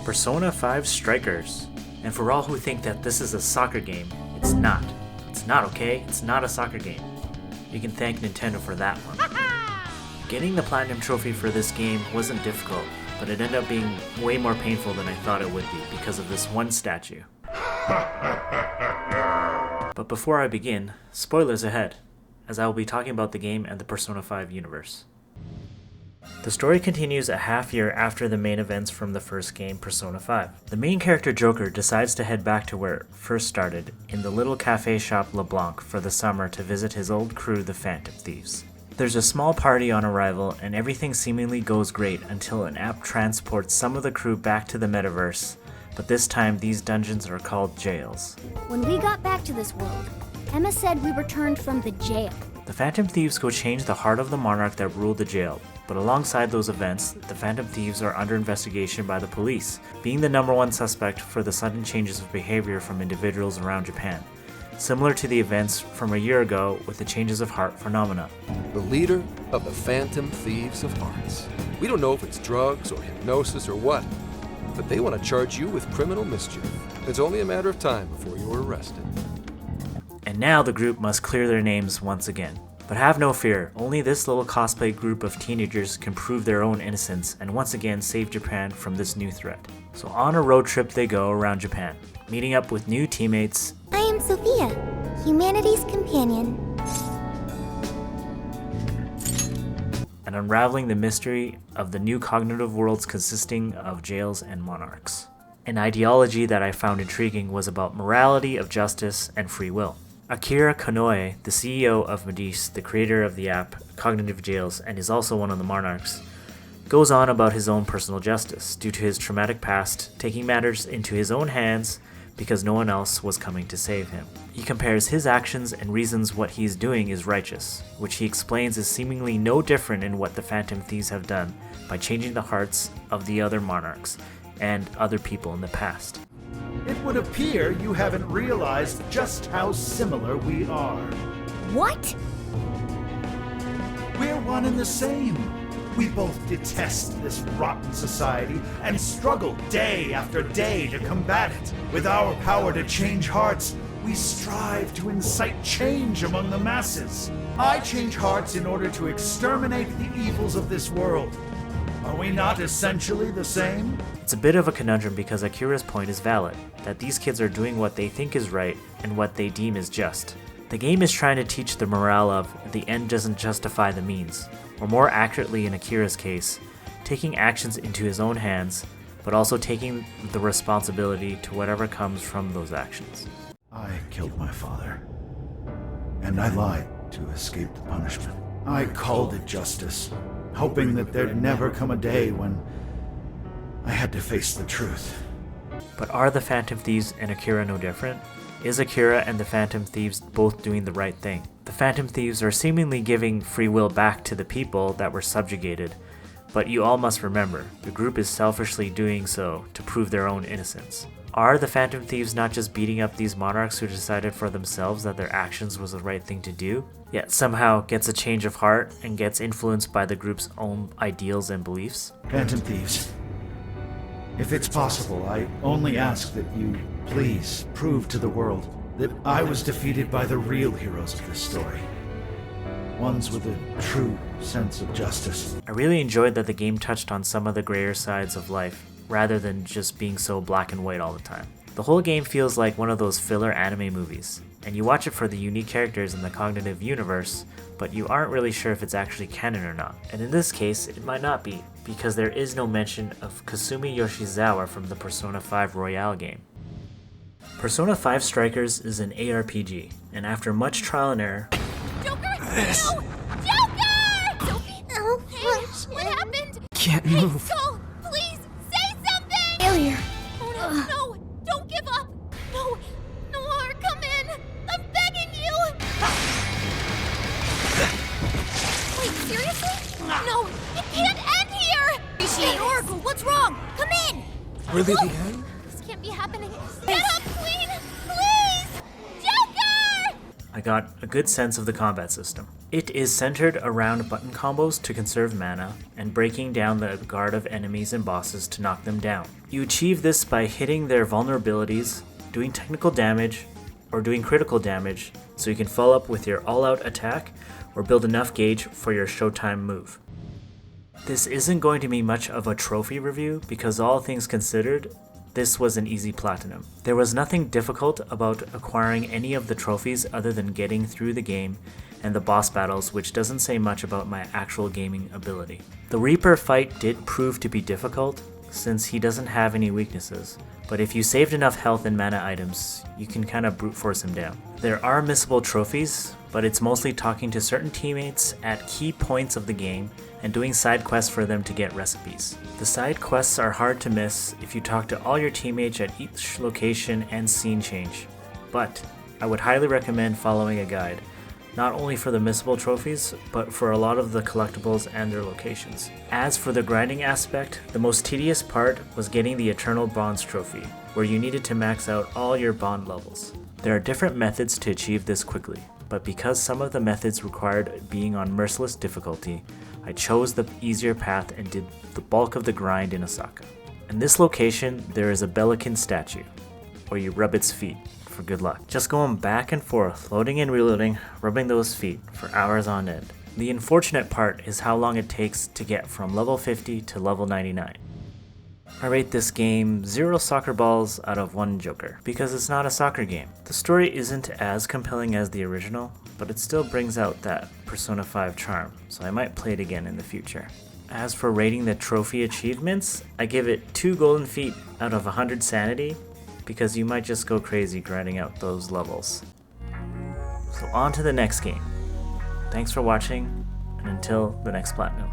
Persona 5 Strikers. And for all who think that this is a soccer game, it's not. It's not, okay? It's not a soccer game. You can thank Nintendo for that one. Getting the Platinum Trophy for this game wasn't difficult, but it ended up being way more painful than I thought it would be because of this one statue. But before I begin, spoilers ahead, as I will be talking about the game and the Persona 5 universe. The story continues a half year after the main events from the first game, Persona 5. The main character Joker decides to head back to where it first started, in the little cafe shop LeBlanc for the summer to visit his old crew, the Phantom Thieves. There's a small party on arrival and everything seemingly goes great until an app transports some of the crew back to the metaverse, but this time these dungeons are called jails. When we got back to this world, Emma said we returned from the jail. The Phantom Thieves go change the heart of the monarch that ruled the jail, but alongside those events, the Phantom Thieves are under investigation by the police, being the #1 suspect for the sudden changes of behavior from individuals around Japan, similar to the events from a year ago with the changes of heart phenomena. The leader of the Phantom Thieves of Hearts. We don't know if it's drugs or hypnosis or what, but they want to charge you with criminal mischief. It's only a matter of time before you are arrested. And now the group must clear their names once again. But have no fear, only this little cosplay group of teenagers can prove their own innocence and once again save Japan from this new threat. So on a road trip they go around Japan, meeting up with new teammates. I am Sophia, humanity's companion. And unraveling the mystery of the new cognitive worlds consisting of jails and monarchs. An ideology that I found intriguing was about morality of justice and free will. Akira Konoe, the CEO of Medice, the creator of the app Cognitive Jails and is also one of the monarchs, goes on about his own personal justice due to his traumatic past, taking matters into his own hands because no one else was coming to save him. He compares his actions and reasons what he is doing is righteous, which he explains is seemingly no different in what the Phantom Thieves have done by changing the hearts of the other monarchs and other people in the past. It would appear you haven't realized just how similar we are. What? We're one and the same. We both detest this rotten society and struggle day after day to combat it. With our power to change hearts, we strive to incite change among the masses. I change hearts in order to exterminate the evils of this world. Are we not essentially the same? It's a bit of a conundrum because Akira's point is valid, that these kids are doing what they think is right and what they deem is just. The game is trying to teach the morale of the end doesn't justify the means, or more accurately in Akira's case, taking actions into his own hands, but also taking the responsibility to whatever comes from those actions. I killed my father, and I lied to escape the punishment. I called it justice, hoping that there'd never come a day when I had to face the truth. But are the Phantom Thieves and Akira no different? Is Akira and the Phantom Thieves both doing the right thing? The Phantom Thieves are seemingly giving free will back to the people that were subjugated, but you all must remember, the group is selfishly doing so to prove their own innocence. Are the Phantom Thieves not just beating up these monarchs who decided for themselves that their actions was the right thing to do, yet somehow gets a change of heart and gets influenced by the group's own ideals and beliefs? Phantom Thieves, if it's possible, I only ask that you please prove to the world that I was defeated by the real heroes of this story. Ones with a true sense of justice. I really enjoyed that the game touched on some of the grayer sides of life, rather than just being so black and white all the time. The whole game feels like one of those filler anime movies, and you watch it for the unique characters in the cognitive universe, but you aren't really sure if it's actually canon or not. And in this case, it might not be, because there is no mention of Kasumi Yoshizawa from the Persona 5 Royale game. Persona 5 Strikers is an ARPG, and after much trial and error... Joker! No! Joker! Sophie! Oh, Hey, what happened? Can't Hey, move. Skull, please say something! failure. Oh no, no, don't give up! No, Noir, come in! I'm begging you! Wait, seriously? No, it can't end here! Hey, Oracle, what's wrong? Come in! Really the end? This can't be happening. Get up, Queen! Please! Joker! I got a good sense of the combat system. It is centered around button combos to conserve mana, and breaking down the guard of enemies and bosses to knock them down. You achieve this by hitting their vulnerabilities, doing technical damage, or doing critical damage so you can follow up with your all-out attack or build enough gauge for your showtime move. This isn't going to be much of a trophy review because all things considered, this was an easy platinum. There was nothing difficult about acquiring any of the trophies other than getting through the game and the boss battles, which doesn't say much about my actual gaming ability. The Reaper fight did prove to be difficult since he doesn't have any weaknesses, but if you saved enough health and mana items, you can kind of brute force him down. There are missable trophies, but it's mostly talking to certain teammates at key points of the game and doing side quests for them to get recipes. The side quests are hard to miss if you talk to all your teammates at each location and scene change, but I would highly recommend following a guide, not only for the missable trophies, but for a lot of the collectibles and their locations. As for the grinding aspect, the most tedious part was getting the Eternal Bonds trophy, where you needed to max out all your bond levels. There are different methods to achieve this quickly, but because some of the methods required being on merciless difficulty, I chose the easier path and did the bulk of the grind in Osaka. In this location, there is a Belican statue, where you rub its feet for good luck. Just going back and forth, loading and reloading, rubbing those feet for hours on end. The unfortunate part is how long it takes to get from level 50 to level 99. I rate this game 0 soccer balls out of 1 joker, because it's not a soccer game. The story isn't as compelling as the original, but it still brings out that Persona 5 charm, so I might play it again in the future. As for rating the trophy achievements, I give it 2 golden feet out of 100 sanity, because you might just go crazy grinding out those levels. So on to the next game. Thanks for watching, and until the next platinum.